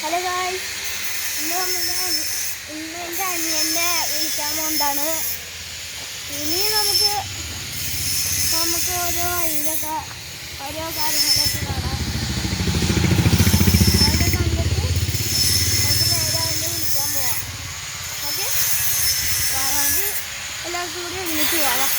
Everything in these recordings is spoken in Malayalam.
ഹലോ ഗായ്സ്, ഇന്ന് എൻ്റെ അനിയനെ വിളിക്കാൻ കൊണ്ടാണ്. ഇനി നമുക്ക് ഓരോ വഴിയിലൊക്കെ ഓരോ കാര്യങ്ങളൊക്കെ കാണാം. അവിടെ കണ്ടിട്ട് നമുക്ക് നേരെ അവനെ വിളിക്കാൻ പോവാം. ഓക്കെ, നമുക്ക് എല്ലാവർക്കും കൂടി ഒരുമിച്ച് പോവാം.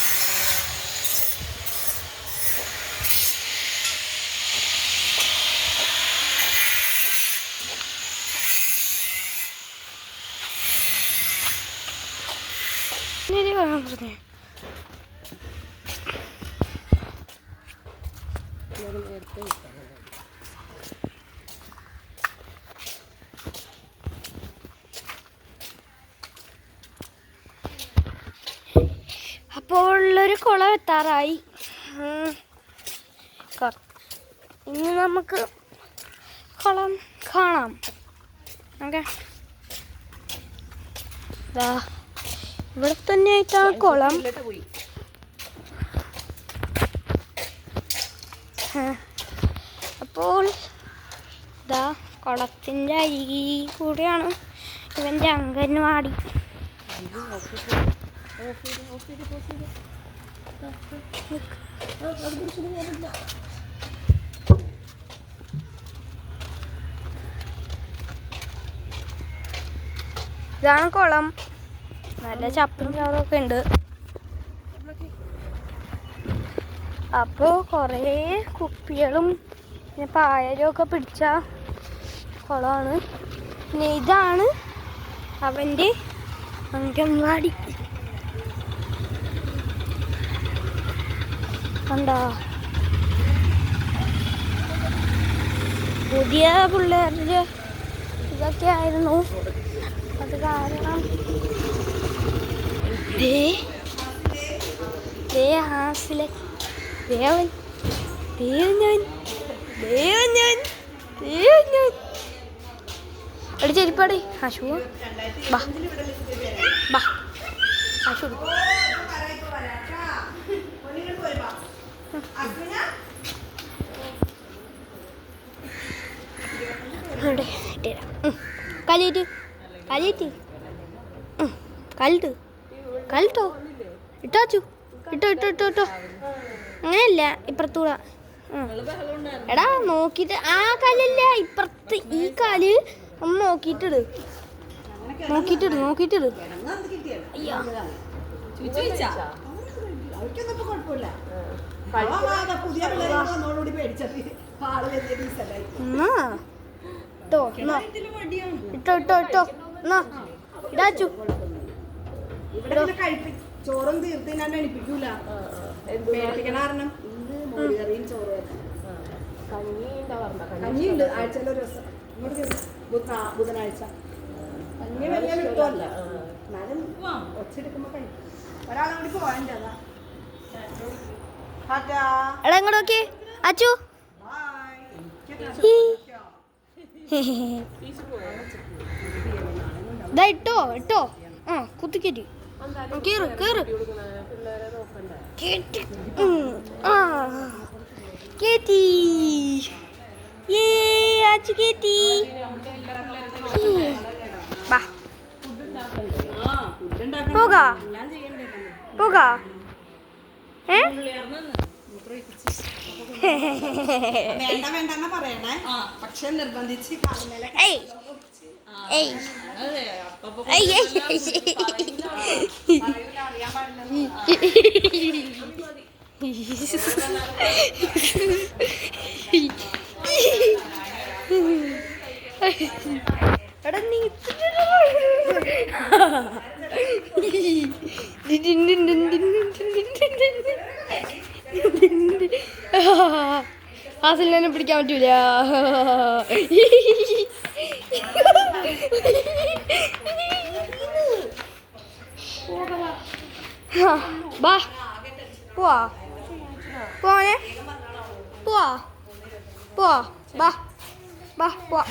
അപ്പോൾ ഒരു കുളം എത്താറായി. ഇനി നമുക്ക് കുളം കാണാം. ഓക്കെ, ഇവിടെ തന്നെ ആയിട്ടാണ് കുളം. അപ്പോൾ ഇതാ കുളത്തിൻ്റെ അരികിൽ കൂടെയാണ് ഇവൻ്റെ അംഗൻവാടി. ഇതാണ് കുളം. നല്ല ചപ്പും ചാറൊക്കെ ഉണ്ട്. അപ്പോൾ കുറേ കുപ്പികളും പിന്നെ പായലും ഒക്കെ പിടിച്ച കുളമാണ്. പിന്നെ ഇതാണ് അവൻ്റെ അംഗൻവാടി. കണ്ടോ, പുതിയ പിള്ളേരുടെ ഇതൊക്കെ ആയിരുന്നു. അത് കാരണം എടി ചെരിപ്പാടി ആശു ബാ ബാ ആശു കലിട്ട് കലിട്ട് കലിട്ട് കലിട്ടോ ഇട്ടാച്ചു ഇട്ടോ ഇട്ടോ ഇട്ടോ ഇട്ടോ. അങ്ങനെയല്ല, ഇപ്പുറത്തൂടെ. എടാ നോക്കിയിട്ട് ആ കല്ലല്ല, ഇപ്പുറത്ത് ഈ കാല് ഒന്ന് നോക്കിയിട്ടിട്. അയ്യോ, ഇട്ടോ ഇട്ടോ ഇട്ടോ എന്നാ ഇടാച്ചു. ചോറും തീർത്ത് ഞാൻ എണിപ്പിക്കൂല, കാരണം കഞ്ഞിയുണ്ട് ആഴ്ചയിൽ ഒരു ദിവസം, ബുധനാഴ്ച. കഞ്ഞി വലിയ കിട്ടുമല്ല, എന്നാലും ഒച്ചെടുക്കുമ്പോ കഴിക്കും. ഒരാളെ കൂടി പോയതിൻ്റെ അതാ. എടാ ഇങ്ങോട്ട് നോക്കി അച്ചു. ഇതാ ഇട്ടോ ഇട്ടോ. ആ കുത്തിക്കേറ്റി കേറ് കേറ് കേറ്റി. ആ കേറ്റി. അച്ചു കേറ്റി. ബാ പോകാ പോകാ. വേണ്ടെന്ന് പറയണേ, പക്ഷെ നിർബന്ധിച്ച് എടാ നീ ആസിലിനെ പിടിക്കാൻ പറ്റൂല. ബാ പോവാ പോവാനെ പോവാ പോവാ ബാ ബാ പോവാ.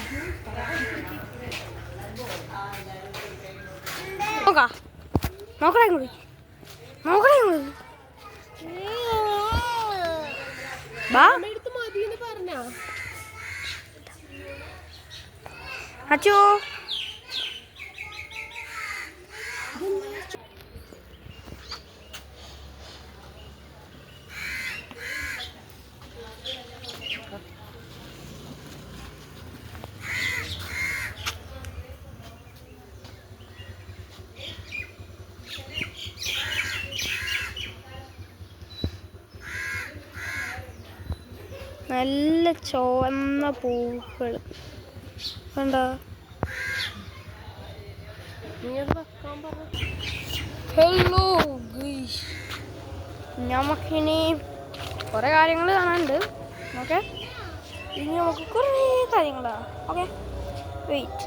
നോക്കാ നോക്കണേ കൂടി നോക്കണേ കൂടി ബാ. അച്ചു നല്ല ചുവന്ന പൂക്കൾ കണ്ടോ? ഹലോ നമുക്കിനി കുറേ കാര്യങ്ങൾ കാണാനുണ്ട്. ഓക്കെ, ഇനി നമുക്ക് കുറേ കാര്യങ്ങളാണ്. Okay, wait.